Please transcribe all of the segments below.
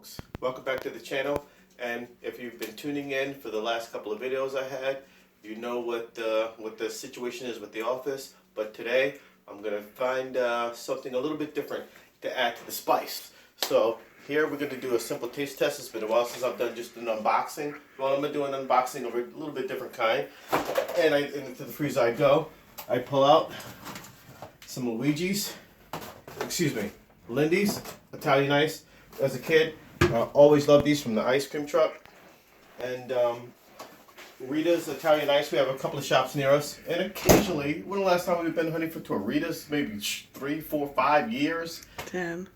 folks, welcome back to the channel. And if you've been tuning in for the last couple of videos I had, you know what the situation is with the office. But today I'm gonna find something a little bit different to add to the spice. So here we're gonna do a simple taste test. It's been a while since I've done just an unboxing. Well, I'm gonna do an unboxing of a little bit different kind. And into the freezer I go. I pull out some Luigi's, Lindy's Italian Ice. As a kid, always loved these from the ice cream truck. And Rita's Italian Ice. We have a couple of shops near us. And occasionally, when the last time we've been hunting to a Rita's? Maybe 3, 4, 5 years? 10.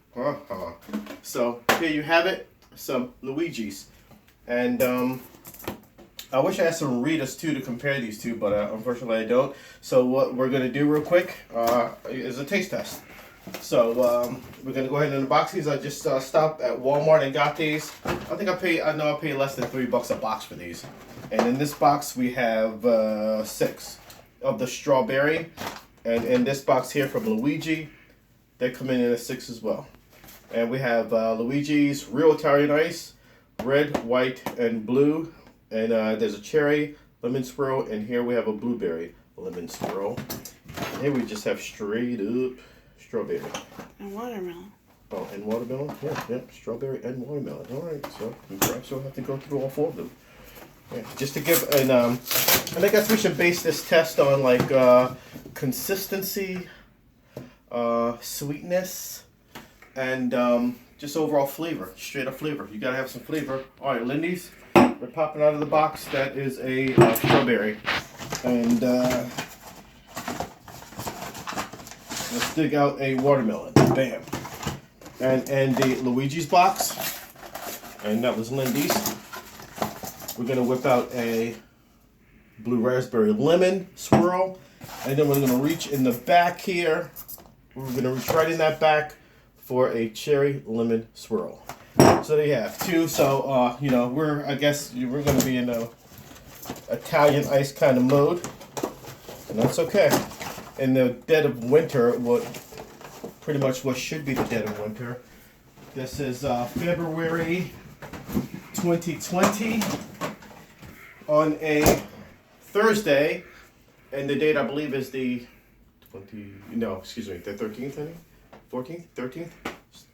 So here you have it, some Luigi's. And I wish I had some Rita's too to compare these two, but unfortunately I don't. So what we're going to do real quick is a taste test. So we're gonna go ahead and unbox these. I just stopped at Walmart and got these. I know I paid less than $3 a box for these. And in this box we have 6 of the strawberry, and in this box here from Luigi, they come in a 6 as well. And we have Luigi's Real Italian Ice, red, white, and blue. And there's a cherry lemon swirl, and here we have a blueberry lemon swirl. And here we just have straight up strawberry. And watermelon. Oh, and watermelon? Yeah, strawberry and watermelon. All right, so perhaps we'll have to go through all 4 of them. Yeah, just to give, and I guess we should base this test on like consistency, sweetness, and just overall flavor, straight up flavor. You gotta have some flavor. All right, Lindy's, we're popping out of the box. That is a strawberry, and let's dig out a watermelon. Bam. And the Luigi's box. And that was Lindy's. We're going to whip out a blue raspberry lemon swirl. And then we're going to reach in the back here. We're going to reach right in that back for a cherry lemon swirl. So there you have 2. So, I guess we're going to be in a Italian ice kind of mode. And that's okay. In the dead of winter, pretty much what should be the dead of winter. This is February 2020 on a Thursday, and the date I believe is the 13th, I think? 14th? 13th?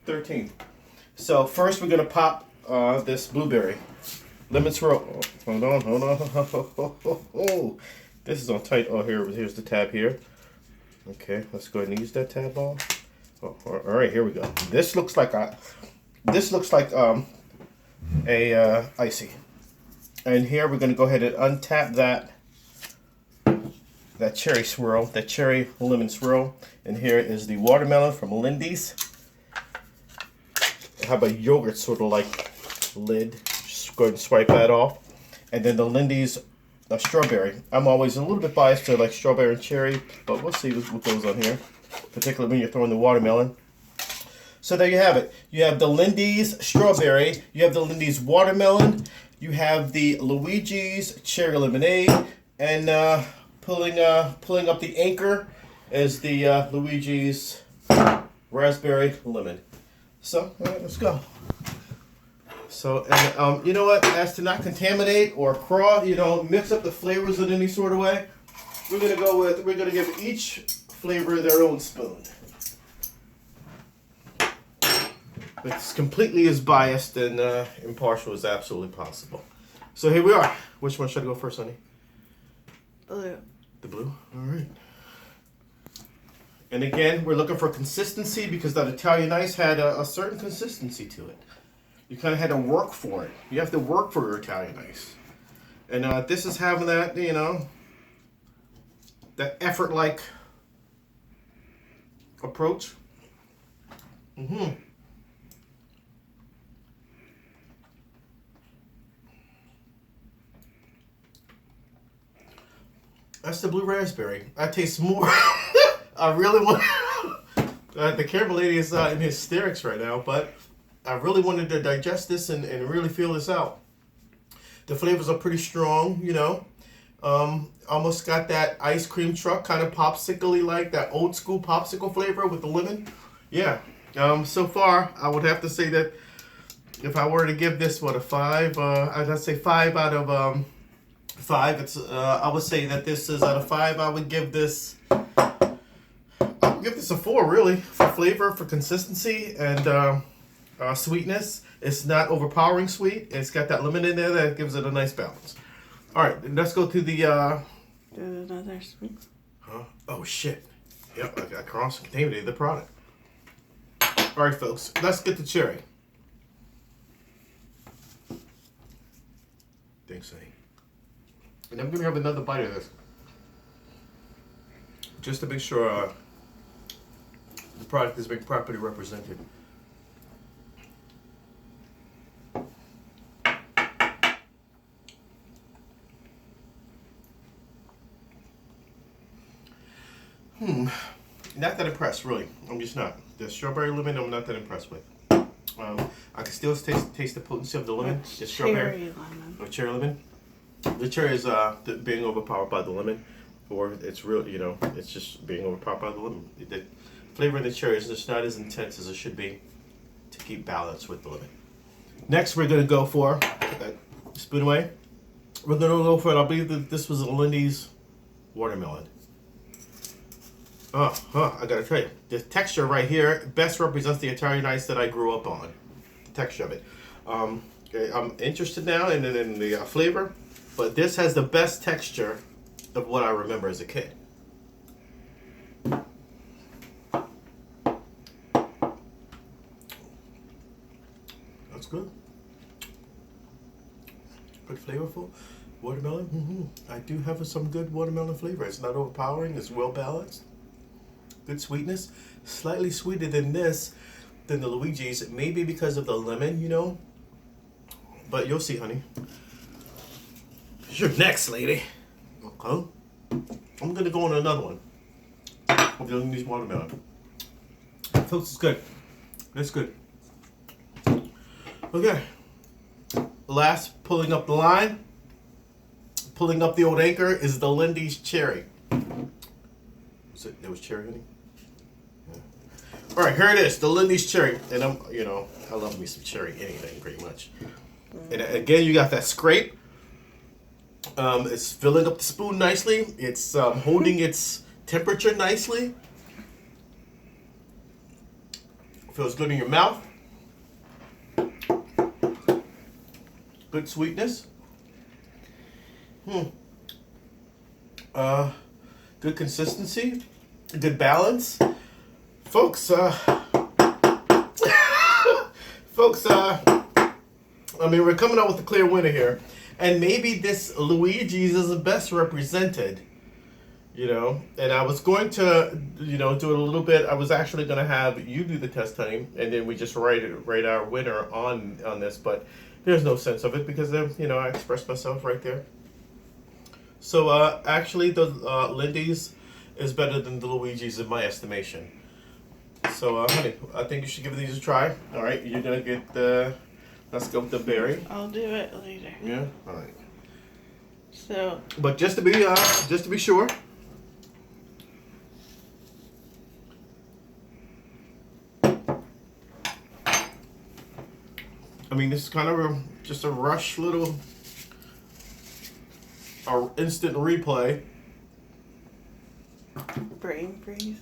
13th. So first we're gonna pop this blueberry lemon swirl. Oh, hold on. This is on tight. Oh, here's the tab here. Okay, let's go ahead and use that tab ball. Oh, all right, here we go. This looks like a icy. And here we're gonna go ahead and untap that cherry swirl, that cherry lemon swirl. And here is the watermelon from Lindy's. I have a yogurt sort of like lid. Just go ahead and swipe that off. And then the Lindy's strawberry. I'm always a little bit biased to like strawberry and cherry, but we'll see what goes on here, particularly when you're throwing the watermelon. So there you have it. You have the Lindy's strawberry, you have the Lindy's watermelon, you have the Luigi's cherry lemonade, and pulling up the anchor is the Luigi's raspberry lemon. So all right, let's go. So, and you know what, as to not contaminate or mix up the flavors in any sort of way, we're gonna give each flavor their own spoon. It's completely as biased and impartial as absolutely possible. So here we are. Which one should I go first, honey? Blue. The blue? All right. And again, we're looking for consistency because that Italian Ice had a certain consistency to it. You kind of had to work for it. You have to work for your Italian Ice. And this is having that, that effort-like approach. That's the blue raspberry. I taste more. I really want... the camera lady is in hysterics right now, but I really wanted to digest this and really feel this out. The flavors are pretty strong, Almost got that ice cream truck kind of popsicle-y, like that old school popsicle flavor with the lemon. Yeah. So far, I would have to say that if I were to give this a 5, I'd say 5 out of 5. It's I would say that this is out of 5. I would give this a 4 really, for flavor, for consistency, and sweetness. It's not overpowering sweet. It's got that lemon in there that gives it a nice balance. All right, let's go to the. Do another sweet. Huh? Oh shit! Yep, I got cross-contaminated the product. All right, folks, let's get the cherry. Thanks, honey. And I'm gonna have another bite of this, just to make sure the product is being properly represented. Not that impressed, really. I'm just not. The strawberry lemon, I'm not that impressed with. I can still taste the potency of the lemon. The strawberry lemon. or cherry lemon. The cherry is being overpowered by the lemon, or it's real. It's just being overpowered by the lemon. The flavor of the cherry is just not as intense as it should be to keep balance with the lemon. Next, we're gonna go for spoon away. We're gonna go for it. I believe that this was a Lindy's watermelon. I gotta tell you, the texture right here best represents the Italian ice that I grew up on. The texture of it. Okay, I'm interested now in the flavor, but this has the best texture of what I remember as a kid. That's good. Good flavorful. Watermelon. I do have some good watermelon flavor. It's not overpowering. It's well balanced. Good sweetness, slightly sweeter than the Luigi's, maybe because of the lemon, but you'll see, honey. You're next, lady. Okay. I'm gonna go on another one of the Lindy's watermelon. Folks, it's good. It's good. Okay. Last, pulling up the line, pulling up the old anchor is the Lindy's cherry. There was cherry, honey? Yeah. All right, here it is, the Lindy's cherry. And I love me some cherry anything, pretty much. And again, you got that scrape. It's filling up the spoon nicely. It's holding its temperature nicely. Feels good in your mouth. Good sweetness. Good consistency. Good balance. Folks, we're coming out with a clear winner here. And maybe this Luigi's is the best represented, And I was going to, do it a little bit. I was actually going to have you do the test, honey, and then we just write our winner on this. But there's no sense of it because, I expressed myself right there. So, actually, the Lindy's is better than the Luigi's in my estimation. So, honey, I think you should give these a try. All right, you're going to get let's go with the berry. I'll do it later. Yeah? All right. So. But just to be sure. This is kind of just a rush little instant replay. Brain freeze.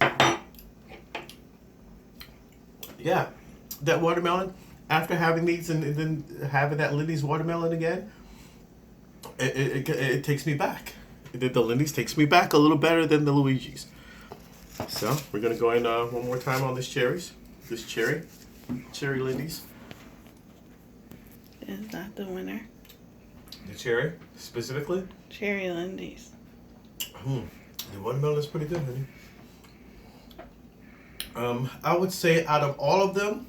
Yeah, that watermelon. After having these and then having that Lindy's watermelon again, it takes me back. The Lindy's takes me back a little better than the Luigi's. So we're gonna go in one more time on this cherry Lindy's. Is that the winner? The cherry specifically. Cherry Lindy's. The watermelon is pretty good, honey. I would say out of all of them,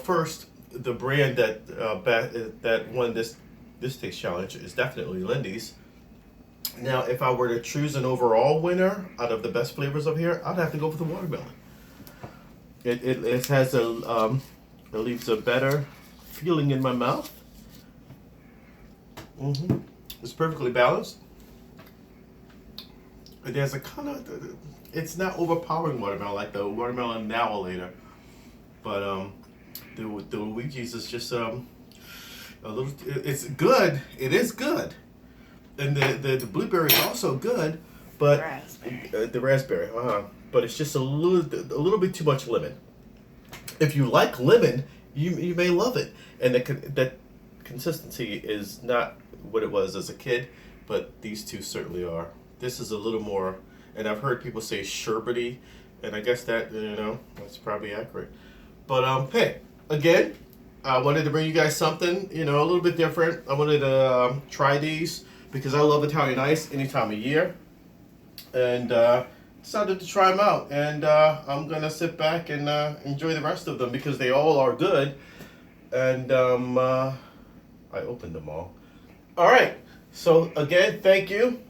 first the brand that won this taste challenge is definitely Lindy's. Now, if I were to choose an overall winner out of the best flavors of here, I'd have to go with the watermelon. It has it leaves a better feeling in my mouth. It's perfectly balanced. It has a kind of, it's not overpowering watermelon like the watermelon now or later, but the Luigi's is just a little. It's good. It is good, and the blueberry is also good, but Raspberry. the raspberry. But it's just a little bit too much lemon. If you like lemon, you may love it, and that consistency is not what it was as a kid, but these two certainly are. This is a little more, and I've heard people say sherbety, and I guess that that's probably accurate. But hey, again, I wanted to bring you guys something a little bit different. I wanted to try these because I love Italian ice any time of year, and decided to try them out. And I'm gonna sit back and enjoy the rest of them because they all are good. And I opened them all. All right. So again, thank you.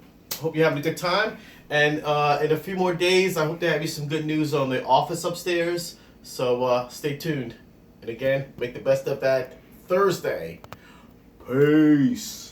Hope you're having a good time. And in a few more days, I hope to have you some good news on the office upstairs. So stay tuned. And again, make the best of that Thursday. Peace.